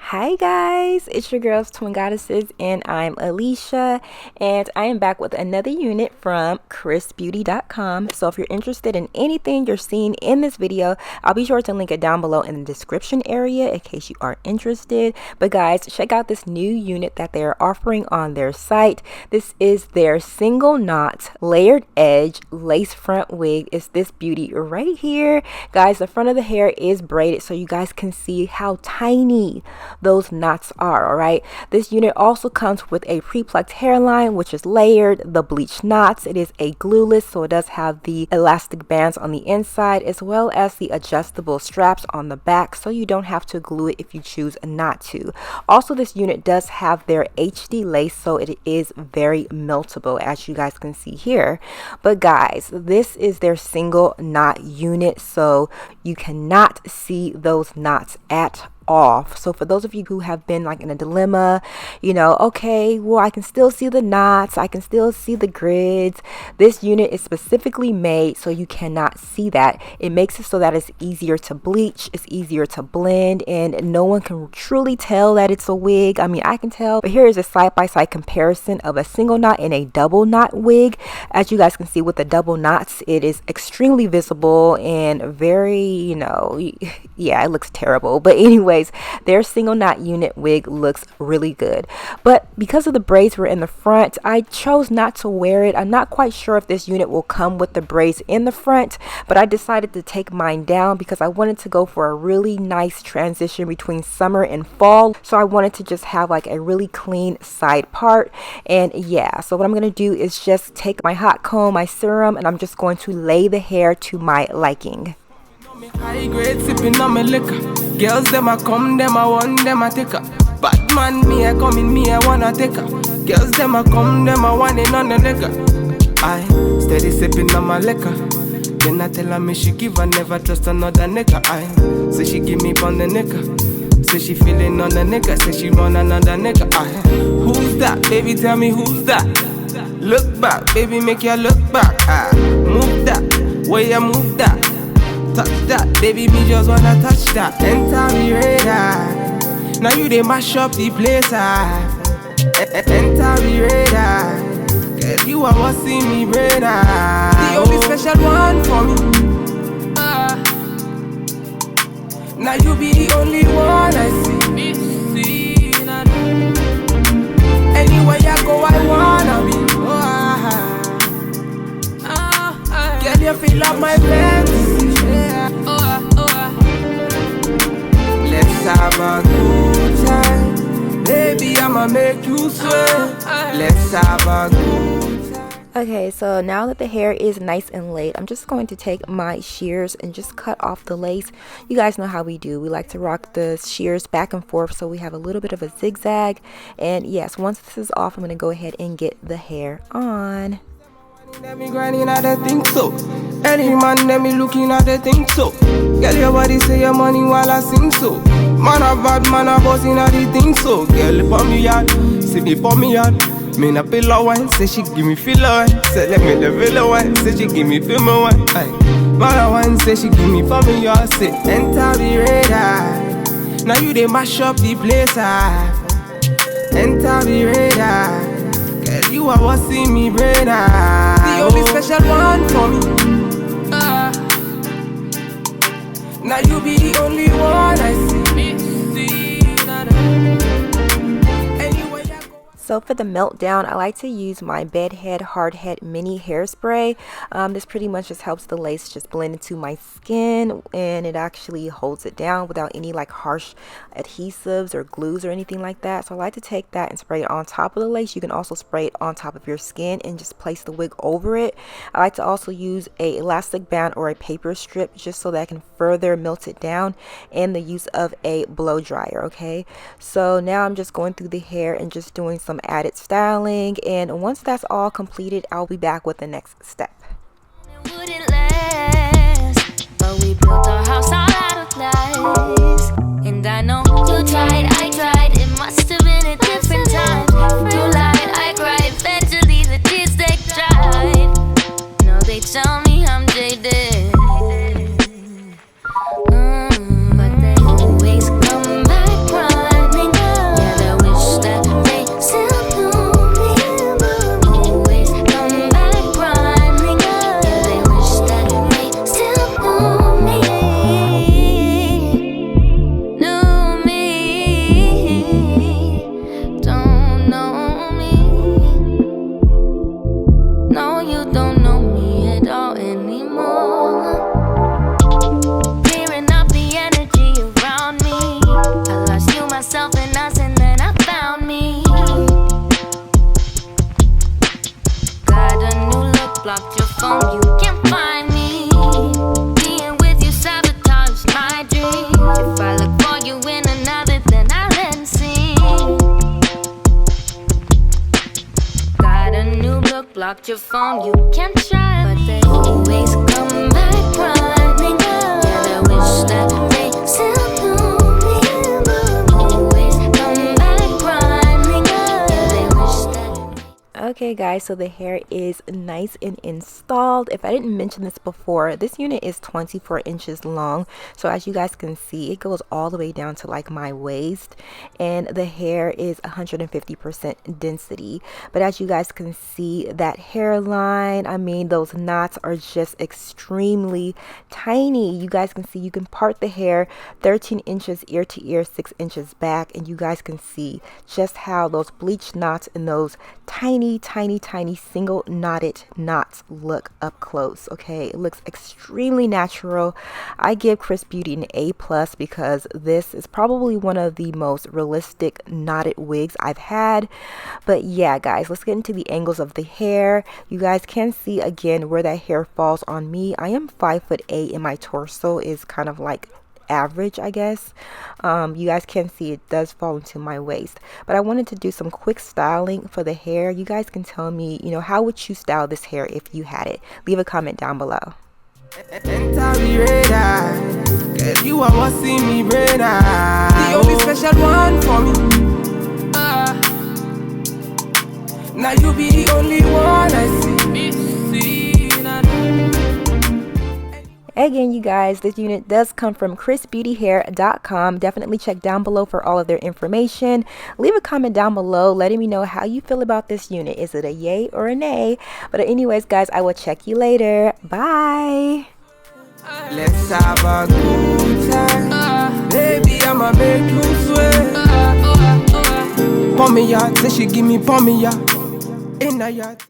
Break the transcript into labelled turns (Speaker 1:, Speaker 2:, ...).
Speaker 1: Hi guys, it's your girls Twin Goddesses and I'm Alicia, and I am back with another unit from XrsBeauty.com. So if you're interested in anything you're seeing in this video, I'll be sure to link it down below in the description area in case you are interested. But guys, check out this new unit that they're offering on their site. This is their single knot layered edge lace front wig. It's this beauty right here. Guys, the front of the hair is braided so you guys can see how tiny those knots are. All right, this unit also comes with a pre-plucked hairline, which is layered, the bleach knots. It is a glueless, so it does have the elastic bands on the inside as well as the adjustable straps on the back, so you don't have to glue it if you choose not to. Also, this unit does have their HD lace, so it is very meltable, as you guys can see here. But guys, this is their single knot unit, so you cannot see those knots at off. So for those of you who have been like in a dilemma, you know, okay, well, I can still see the knots, I can still see the grids, this unit is specifically made so you cannot see that. It makes it so that it's easier to bleach, it's easier to blend, and no one can truly tell that it's a wig. I mean, I can tell, but here is a side-by-side comparison of a single knot and a double knot wig. As you guys can see, with the double knots, it is extremely visible and very, you know, yeah, it looks terrible. But anyway, their single knot unit wig looks really good, but because of the braids were in the front, I chose not to wear it. I'm not quite sure if this unit will come with the braids in the front, but I decided to take mine down because I wanted to go for a really nice transition between summer and fall. So I wanted to just have like a really clean side part. And yeah, so what I'm going to do is just take my hot comb, my serum, and I'm just going to lay the hair to my liking.
Speaker 2: High grade sipping on my liquor. Girls them a come, them a want, them a take her. Bad man, me a come in, me a wanna take her. Girls them a come, them a want it on the liquor. I steady sipping on my liquor. Then I tell her me she give her, never trust another nigga. I say she give me on the nigga. Say she feeling on the nigga. Say she run another nigga. I who's that? Baby, tell me who's that? Look back, baby, make you look back. I move that, way you move that. Touch that, baby, me just wanna touch that. Enter me radar. Now you they mash up the place. Enter me radar. Girl, you are what see me radar. The only special one for me. Now you be the only one I see. Anywhere I go, I wanna be. Girl, you fill up my fantasy. Let's have a good time, baby, I'ma make you sweat. Let's have a good time.
Speaker 1: Okay, so now that the hair is nice and laid, I'm just going to take my shears and just cut off the lace. You guys know how we do. We like to rock the shears back and forth so we have a little bit of a zigzag. And yes, once this is off, I'm going to go ahead and get the hair on.
Speaker 2: Let me grinding at the think so. Any man let me looking at the think so. Girl, your body say your money while I sing so. Man a bad man a bossing at the think so. Girl, for me yard, see me for me yard. Me na pillow one, say she give me filler one. Say let me the villa one, say she give me film one. Man a one, say she give me for me yard. Say enter the radar. Now you they mash up the place. Enter the radar. Girl, you are what see me radar. The only special one for me. Now you be the only one I see.
Speaker 1: So for the meltdown, I like to use my Bedhead Hardhead Mini Hairspray. This pretty much just helps the lace just blend into my skin, and it actually holds it down without any like harsh adhesives or glues or anything like that. So I like to take that and spray it on top of the lace. You can also spray it on top of your skin and just place the wig over it. I like to also use a elastic band or a paper strip just so that I can further melt it down, and the use of a blow dryer. Okay, so now I'm just going through the hair and just doing some added styling, and once that's all completed, I'll be back with the next step.
Speaker 3: It wouldn't last, but we built our house all out of lies. And I know you tried, I tried. It must have been a different time. You lied, I cried. Eventually the tears they dried. No, they tell me I'm jaded, but they always come back running. blocked your phone, you can try, but they always come back running. Yeah, they wish that they still knew me. Always come back running. Yeah, they wish that.
Speaker 1: Okay guys, so the hair is nice and installed. If I didn't mention this before, this unit is 24 inches long. So as you guys can see, it goes all the way down to like my waist, and the hair is 150% density. But as you guys can see, that hairline, I mean, those knots are just extremely tiny. You guys can see you can part the hair 13 inches ear to ear, 6 inches back, and you guys can see just how those bleach knots and those tiny single knotted knots look up close. Okay, it looks extremely natural. I give XrsBeauty an A+ because this is probably one of the most realistic knotted wigs I've had. But yeah guys, let's get into the angles of the hair. You guys can see again where that hair falls on me. I am 5'8" and my torso is kind of like average, I guess. You guys can see it does fall into my waist, but I wanted to do some quick styling for the hair. You guys can tell me, you know, how would you style this hair if you had it? Leave a comment down below.
Speaker 2: You are what's in me brain, the only special one for me. Now you be the only one I see.
Speaker 1: Again, you guys, this unit does come from XrsBeautyHair.com. Definitely check down below for all of their information. Leave a comment down below letting me know how you feel about this unit. Is it a yay or a nay? But anyways, guys, I will check you later. Bye.
Speaker 2: Let's have a good time. Baby, I'ma make you sweat. Pour me out, say she give me pour me out. In a yacht.